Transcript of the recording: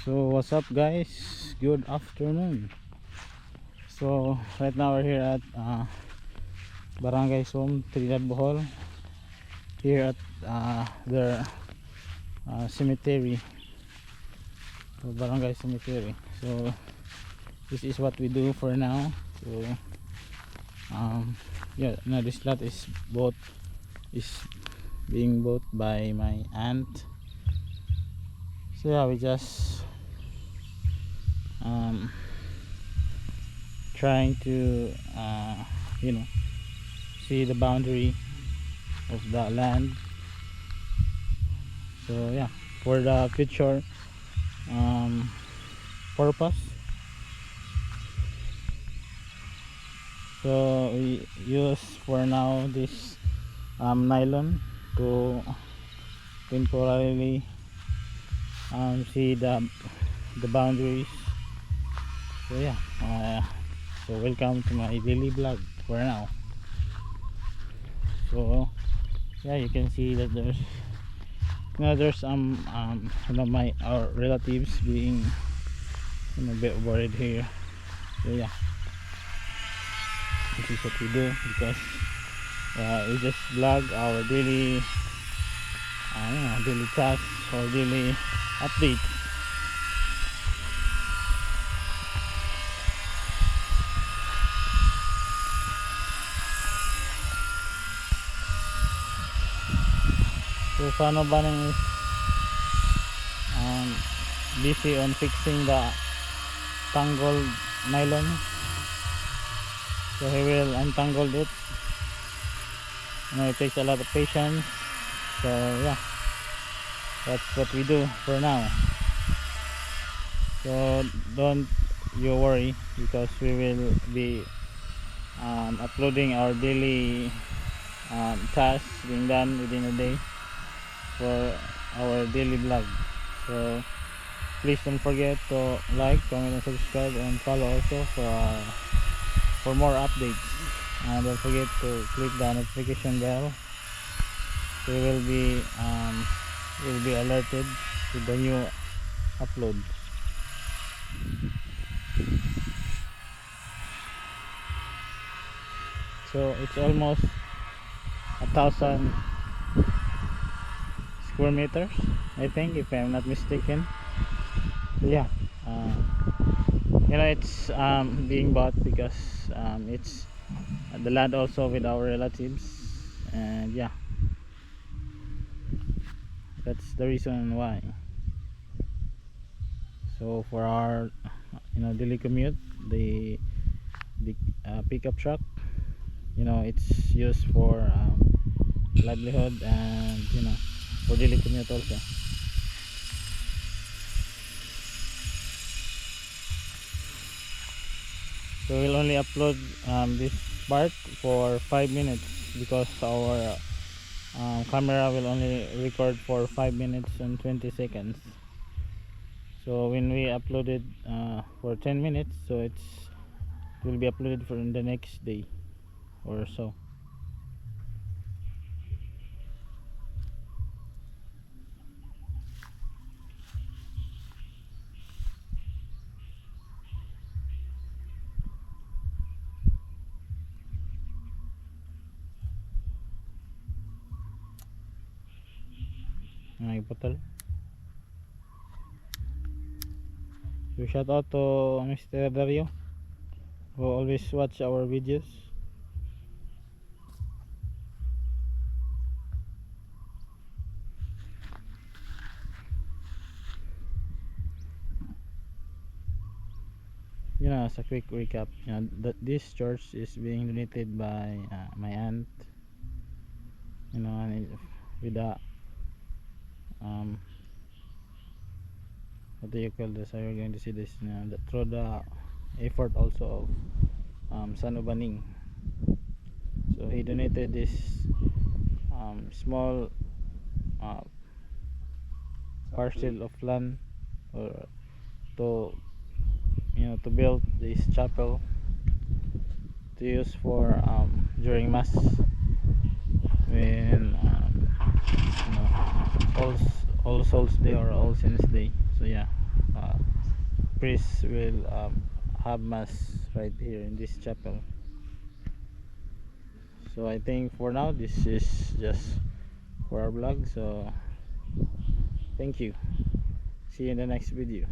So what's up guys, good afternoon. So right now we're here at Barangay Som, Trinidad, Bohol, here at their cemetery, Barangay Cemetery. So this is what we do for now. So yeah, no, this lot is being bought by my aunt. So yeah, we just trying to you know, see the boundary of the land. So yeah, for the future um, purpose. So we use for now this nylon to temporarily see the boundaries. So yeah, so welcome to my daily vlog for now. So yeah, you can see that there's my our relatives being a bit worried here. So yeah, this is what we do because we just vlog our daily tasks or daily updates. So paano ba nang um, busy on fixing the tangled nylon, so he will untangle it. It takes a lot of patience. So yeah, that's what we do for now. So don't you worry, because we will be uploading our daily tasks being done within a day for our daily vlog. So please don't forget to like, comment and subscribe, and follow also for more updates, and don't forget to click the notification bell, so you will be alerted to the new uploads. So it's almost 1,000 square meters, I think, if I'm not mistaken. So yeah, it's being bought because it's the land also with our relatives, and yeah, that's the reason why. So for our daily commute, the pickup truck, it's used for livelihood, and for daily commute also. So we'll only upload this part for 5 minutes because our camera will only record for 5 minutes and 20 seconds. So when we uploaded for 10 minutes, so it will be uploaded for the next day or so. Ay, putol. So shout out to Mr. Dario, who always watch our videos. As a quick recap, that this church is being donated by my aunt, and with the what do you call this? How you're going to see this? Through the effort also of San Ubaning. So he donated this small uh, parcel of land, or to to build this chapel to use for during mass, when all Souls Day or All Saints Day. So yeah, priest will have mass right here in this chapel. So I think for now this is just for our vlog. So thank you, see you in the next video.